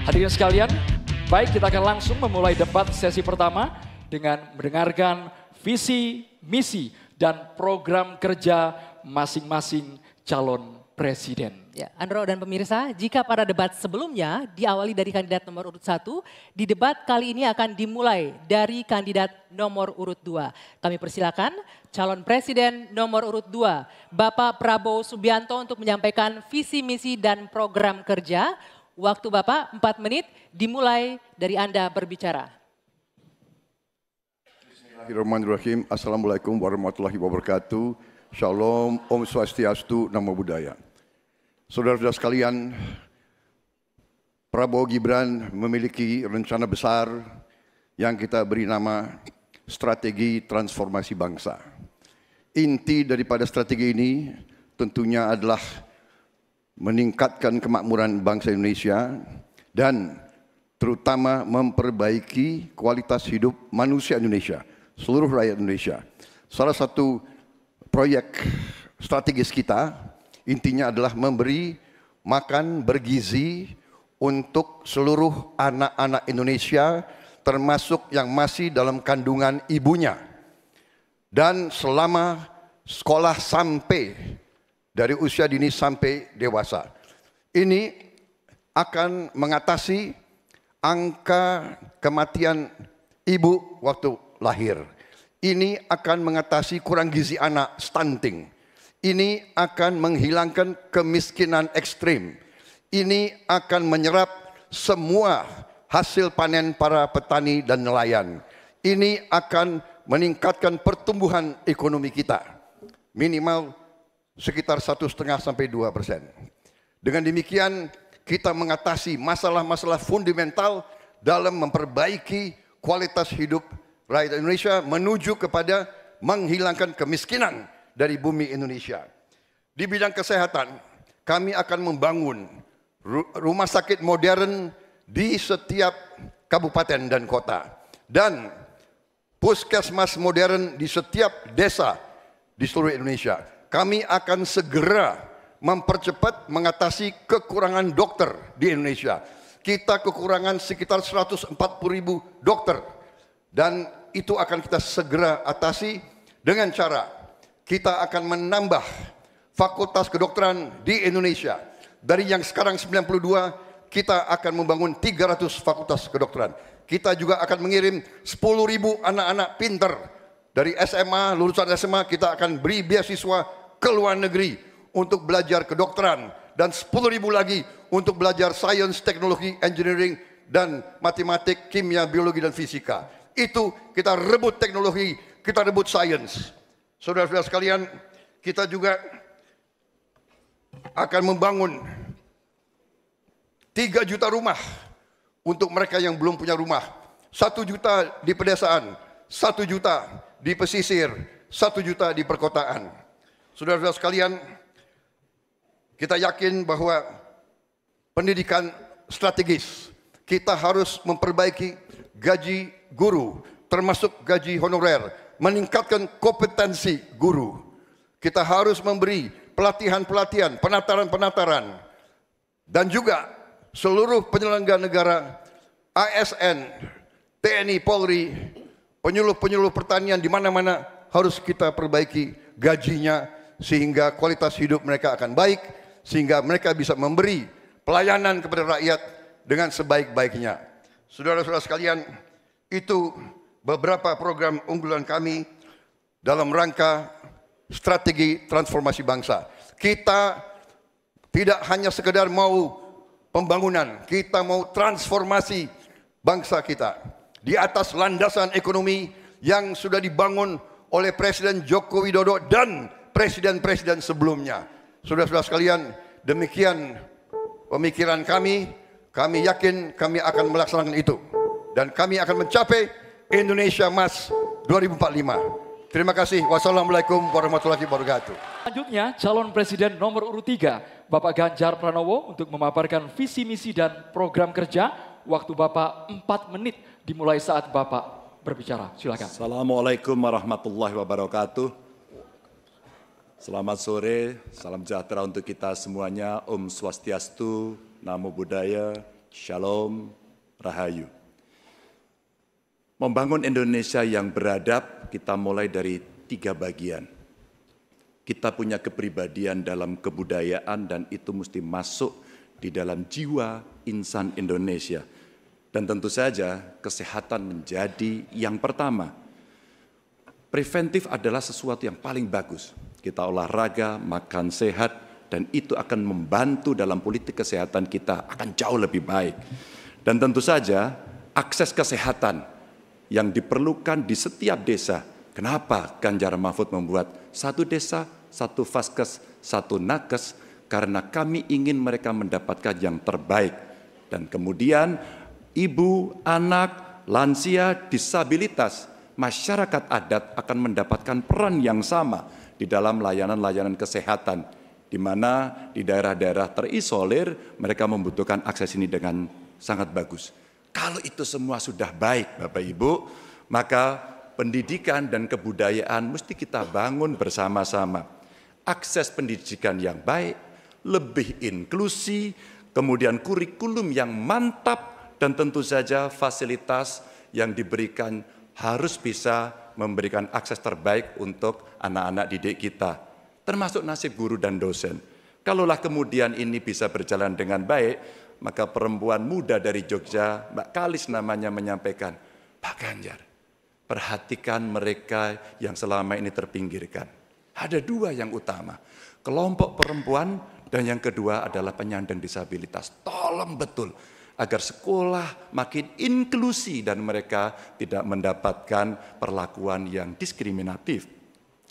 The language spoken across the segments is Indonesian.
Hadirin sekalian, baik kita akan langsung memulai debat sesi pertama dengan mendengarkan visi, misi, dan program kerja masing-masing calon presiden. Ya, Andro dan pemirsa, jika pada debat sebelumnya diawali dari kandidat nomor urut 1, di debat kali ini akan dimulai dari kandidat nomor urut 2. Kami persilakan calon presiden nomor urut 2, Bapak Prabowo Subianto untuk menyampaikan visi, misi, dan program kerja. Waktu Bapak 4 menit, dimulai dari Anda berbicara. Bismillahirrahmanirrahim. Assalamualaikum warahmatullahi wabarakatuh. Shalom, Om Swastiastu, Namo Buddhaya. Saudara-saudara sekalian, Prabowo Gibran memiliki rencana besar yang kita beri nama Strategi Transformasi Bangsa. Inti daripada strategi ini tentunya adalah meningkatkan kemakmuran bangsa Indonesia dan terutama memperbaiki kualitas hidup manusia Indonesia, seluruh rakyat Indonesia. Salah satu proyek strategis kita intinya adalah memberi makan bergizi untuk seluruh anak-anak Indonesia, termasuk yang masih dalam kandungan ibunya. Dan selama sekolah sampai dari usia dini sampai dewasa. Ini akan mengatasi angka kematian ibu waktu lahir. Ini akan mengatasi kurang gizi anak, stunting. Ini akan menghilangkan kemiskinan ekstrim. Ini akan menyerap semua hasil panen para petani dan nelayan. Ini akan meningkatkan pertumbuhan ekonomi kita. Minimal sekitar 1,5 sampai 2%. Dengan demikian kita mengatasi masalah-masalah fundamental dalam memperbaiki kualitas hidup rakyat Indonesia menuju kepada menghilangkan kemiskinan dari bumi Indonesia. Di bidang kesehatan, kami akan membangun rumah sakit modern di setiap kabupaten dan kota. Dan puskesmas modern di setiap desa di seluruh Indonesia. Kami akan segera mempercepat mengatasi kekurangan dokter di Indonesia. Kita kekurangan sekitar 140.000 dokter. Dan itu akan kita segera atasi dengan cara kita akan menambah fakultas kedokteran di Indonesia. Dari yang sekarang 92, kita akan membangun 300 fakultas kedokteran. Kita juga akan mengirim 10.000 anak-anak pinter. Dari SMA, lulusan SMA, kita akan beri beasiswa ke luar negeri untuk belajar kedokteran. Dan 10.000 lagi untuk belajar sains, teknologi, engineering, dan matematik, kimia, biologi, dan fisika. Itu kita rebut teknologi, kita rebut sains. Saudara-saudara sekalian, kita juga akan membangun 3 juta rumah untuk mereka yang belum punya rumah. 1 juta di pedesaan, 1 juta di pesisir, 1 juta di perkotaan. Saudara-saudara sekalian, kita yakin bahwa pendidikan strategis. Kita harus memperbaiki gaji guru, termasuk gaji honorer. Meningkatkan kompetensi guru. Kita harus memberi pelatihan-pelatihan, penataran-penataran. Dan juga seluruh penyelenggara negara, ASN, TNI, Polri, penyuluh-penyuluh pertanian di mana-mana harus kita perbaiki gajinya sehingga kualitas hidup mereka akan baik, sehingga mereka bisa memberi pelayanan kepada rakyat dengan sebaik-baiknya. Saudara-saudara sekalian, itu beberapa program unggulan kami dalam rangka strategi transformasi bangsa. Kita tidak hanya sekedar mau pembangunan, kita mau transformasi bangsa kita di atas landasan ekonomi yang sudah dibangun oleh Presiden Joko Widodo dan presiden-presiden sebelumnya. Saudara-saudara sekalian, demikian pemikiran kami. Kami yakin kami akan melaksanakan itu dan kami akan mencapai Indonesia Emas 2045. Terima kasih. Wassalamualaikum warahmatullahi wabarakatuh. Selanjutnya, calon presiden nomor urut 3, Bapak Ganjar Pranowo untuk memaparkan visi, misi, dan program kerja. Waktu Bapak 4 menit dimulai saat Bapak berbicara. Silakan. Assalamualaikum warahmatullahi wabarakatuh. Selamat sore, salam sejahtera untuk kita semuanya. Om Swastiastu, Namo Buddhaya, Shalom, Rahayu. Membangun Indonesia yang beradab, kita mulai dari 3 bagian. Kita punya kepribadian dalam kebudayaan dan itu mesti masuk di dalam jiwa insan Indonesia. Dan tentu saja kesehatan menjadi yang pertama. Preventif adalah sesuatu yang paling bagus. Kita olahraga, makan sehat, dan itu akan membantu dalam politik kesehatan kita akan jauh lebih baik. Dan tentu saja akses kesehatan yang diperlukan di setiap desa. Kenapa Ganjar Mahfud membuat 1 desa, 1 vaskes, 1 nakes? Karena kami ingin mereka mendapatkan yang terbaik. Dan kemudian ibu, anak, lansia, disabilitas, masyarakat adat akan mendapatkan peran yang sama di dalam layanan-layanan kesehatan, di mana di daerah-daerah terisolir mereka membutuhkan akses ini dengan sangat bagus. Kalau itu semua sudah baik, Bapak Ibu, maka pendidikan dan kebudayaan mesti kita bangun bersama-sama. Akses pendidikan yang baik, lebih inklusi, kemudian kurikulum yang mantap, dan tentu saja fasilitas yang diberikan harus bisa memberikan akses terbaik untuk anak-anak didik kita, termasuk nasib guru dan dosen. Kalaulah kemudian ini bisa berjalan dengan baik, maka perempuan muda dari Jogja, Mbak Kalis namanya, menyampaikan, Pak Ganjar, perhatikan mereka yang selama ini terpinggirkan. Ada 2 yang utama, kelompok perempuan, dan yang kedua adalah penyandang disabilitas. Tolong betul agar sekolah makin inklusi dan mereka tidak mendapatkan perlakuan yang diskriminatif.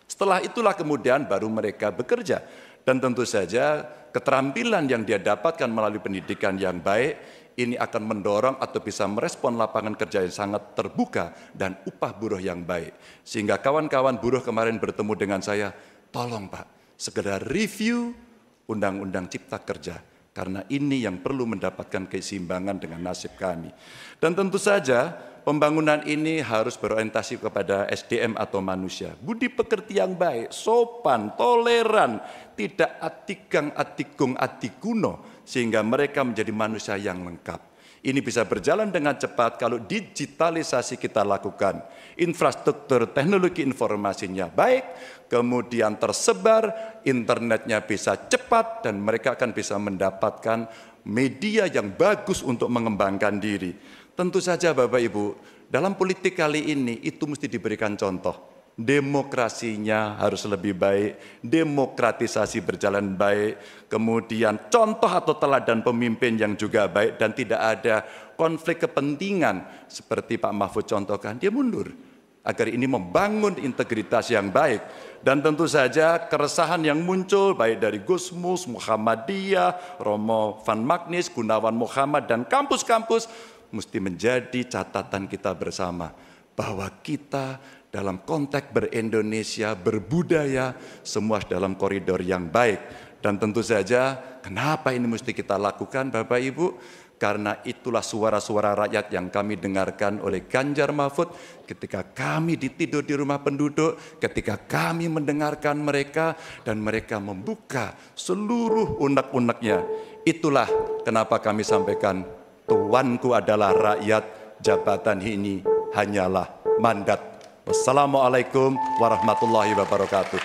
Setelah itulah kemudian baru mereka bekerja. Dan tentu saja keterampilan yang dia dapatkan melalui pendidikan yang baik, ini akan mendorong atau bisa merespon lapangan kerja yang sangat terbuka dan upah buruh yang baik. Sehingga kawan-kawan buruh kemarin bertemu dengan saya, tolong Pak, segera review Undang-Undang Cipta Kerja. Karena ini yang perlu mendapatkan keseimbangan dengan nasib kami. Dan tentu saja pembangunan ini harus berorientasi kepada SDM atau manusia. Budi pekerti yang baik, sopan, toleran, tidak atigang, atigung, atikuno, sehingga mereka menjadi manusia yang lengkap. Ini bisa berjalan dengan cepat kalau digitalisasi kita lakukan. Infrastruktur teknologi informasinya baik, kemudian tersebar, internetnya bisa cepat, dan mereka akan bisa mendapatkan media yang bagus untuk mengembangkan diri. Tentu saja Bapak Ibu, dalam politik kali ini itu mesti diberikan contoh. Demokrasinya harus lebih baik, demokratisasi berjalan baik, kemudian contoh atau teladan pemimpin yang juga baik dan tidak ada konflik kepentingan seperti Pak Mahfud contohkan, dia mundur agar ini membangun integritas yang baik. Dan tentu saja keresahan yang muncul baik dari Gusmus, Muhammadiyah, Romo Van Magnis, Gunawan Muhammad dan kampus-kampus mesti menjadi catatan kita bersama bahwa kita dalam konteks ber-Indonesia, berbudaya, semua dalam koridor yang baik. Dan tentu saja, kenapa ini mesti kita lakukan Bapak Ibu? Karena itulah suara-suara rakyat yang kami dengarkan oleh Ganjar Mahfud ketika kami tidur di rumah penduduk, ketika kami mendengarkan mereka, dan mereka membuka seluruh unek-uneknya. Itulah kenapa kami sampaikan, tuanku adalah rakyat, jabatan ini hanyalah mandat. Wassalamualaikum warahmatullahi wabarakatuh.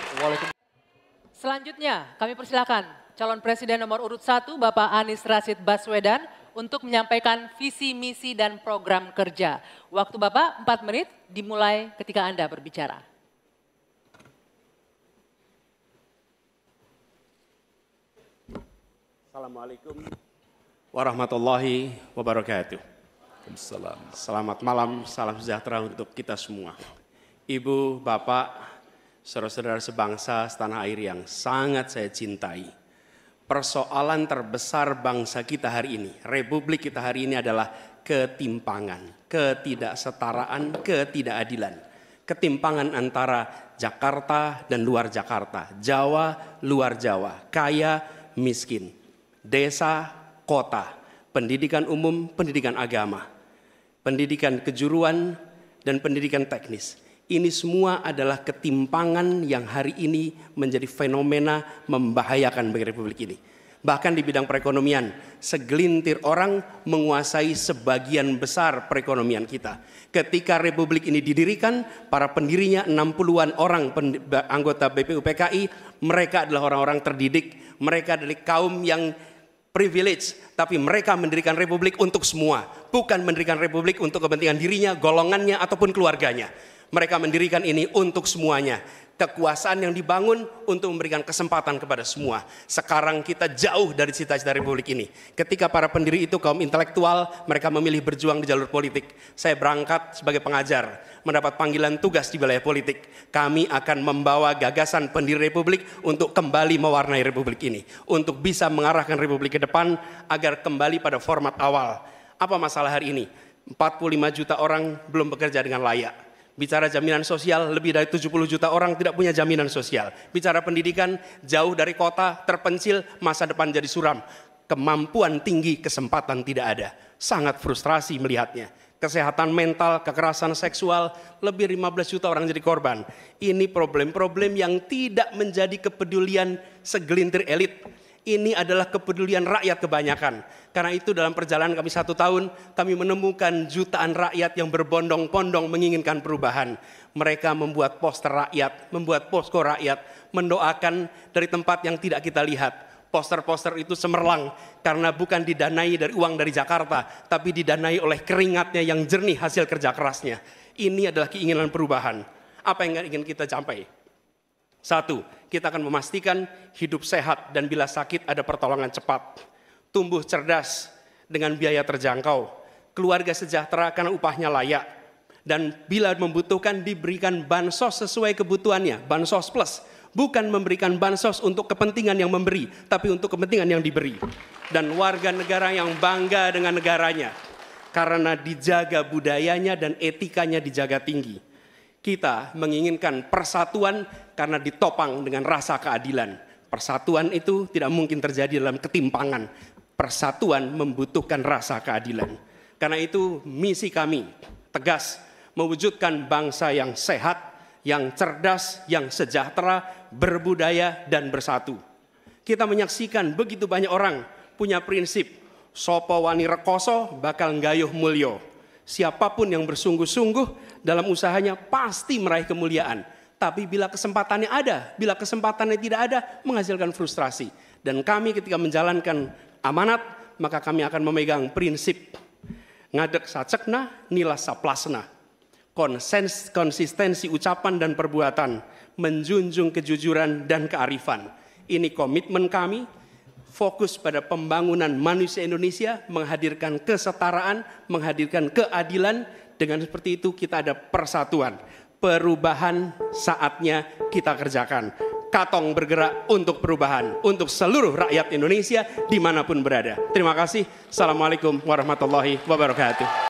Selanjutnya kami persilakan calon presiden nomor urut 1 Bapak Anies Rashid Baswedan untuk menyampaikan visi, misi, dan program kerja. Waktu Bapak 4 menit dimulai ketika Anda berbicara. Assalamualaikum warahmatullahi wabarakatuh. Selamat malam, salam sejahtera untuk kita semua. Ibu, Bapak, saudara-saudara sebangsa setanah air yang sangat saya cintai. Persoalan terbesar bangsa kita hari ini, republik kita hari ini adalah ketimpangan, ketidaksetaraan, ketidakadilan. Ketimpangan antara Jakarta dan luar Jakarta, Jawa, luar Jawa, kaya, miskin, desa, kota, pendidikan umum, pendidikan agama, pendidikan kejuruan, dan pendidikan teknis. Ini semua adalah ketimpangan yang hari ini menjadi fenomena membahayakan bagi republik ini. Bahkan di bidang perekonomian, segelintir orang menguasai sebagian besar perekonomian kita. Ketika Republik ini didirikan, para pendirinya 60-an orang anggota BPUPKI, mereka adalah orang-orang terdidik, mereka adalah kaum yang privilege, tapi mereka mendirikan Republik untuk semua, bukan mendirikan Republik untuk kepentingan dirinya, golongannya, ataupun keluarganya. Mereka mendirikan ini untuk semuanya. Kekuasaan yang dibangun untuk memberikan kesempatan kepada semua. Sekarang kita jauh dari cita-cita Republik ini. Ketika para pendiri itu kaum intelektual, mereka memilih berjuang di jalur politik. Saya berangkat sebagai pengajar, mendapat panggilan tugas di wilayah politik. Kami akan membawa gagasan pendiri Republik untuk kembali mewarnai Republik ini. Untuk bisa mengarahkan Republik ke depan agar kembali pada format awal. Apa masalah hari ini? 45 juta orang belum bekerja dengan layak. Bicara jaminan sosial, lebih dari 70 juta orang tidak punya jaminan sosial. Bicara pendidikan, jauh dari kota, terpencil, masa depan jadi suram. Kemampuan tinggi, kesempatan tidak ada. Sangat frustrasi melihatnya. Kesehatan mental, kekerasan seksual, lebih 15 juta orang jadi korban. Ini problem-problem yang tidak menjadi kepedulian segelintir elit. Ini adalah kepedulian rakyat kebanyakan. Karena itu dalam perjalanan kami 1 tahun, kami menemukan jutaan rakyat yang berbondong-bondong menginginkan perubahan. Mereka membuat poster rakyat, membuat posko rakyat, mendoakan dari tempat yang tidak kita lihat. Poster-poster itu cemerlang karena bukan didanai dari uang dari Jakarta, tapi didanai oleh keringatnya yang jernih hasil kerja kerasnya. Ini adalah keinginan perubahan. Apa yang ingin kita capai? 1, kita akan memastikan hidup sehat dan bila sakit ada pertolongan cepat. Tumbuh cerdas dengan biaya terjangkau. Keluarga sejahtera karena upahnya layak. Dan bila membutuhkan diberikan bansos sesuai kebutuhannya. Bansos plus. Bukan memberikan bansos untuk kepentingan yang memberi, tapi untuk kepentingan yang diberi. Dan warga negara yang bangga dengan negaranya. Karena dijaga budayanya dan etikanya dijaga tinggi. Kita menginginkan persatuan karena ditopang dengan rasa keadilan. Persatuan itu tidak mungkin terjadi dalam ketimpangan. Persatuan membutuhkan rasa keadilan. Karena itu misi kami tegas mewujudkan bangsa yang sehat, yang cerdas, yang sejahtera, berbudaya dan bersatu. Kita menyaksikan begitu banyak orang punya prinsip sopo wani rekoso bakal nggayuh mulyo. Siapapun yang bersungguh-sungguh dalam usahanya pasti meraih kemuliaan. Tapi bila kesempatannya ada, bila kesempatannya tidak ada, menghasilkan frustrasi. Dan kami ketika menjalankan amanat, maka kami akan memegang prinsip ngadek sacekna, nilas saplasna. Konsistensi ucapan dan perbuatan, menjunjung kejujuran dan kearifan. Ini komitmen kami. Fokus pada pembangunan manusia Indonesia, menghadirkan kesetaraan, menghadirkan keadilan. Dengan seperti itu kita ada persatuan. Perubahan saatnya kita kerjakan. Katong bergerak untuk perubahan, untuk seluruh rakyat Indonesia dimanapun berada. Terima kasih. Assalamualaikum warahmatullahi wabarakatuh.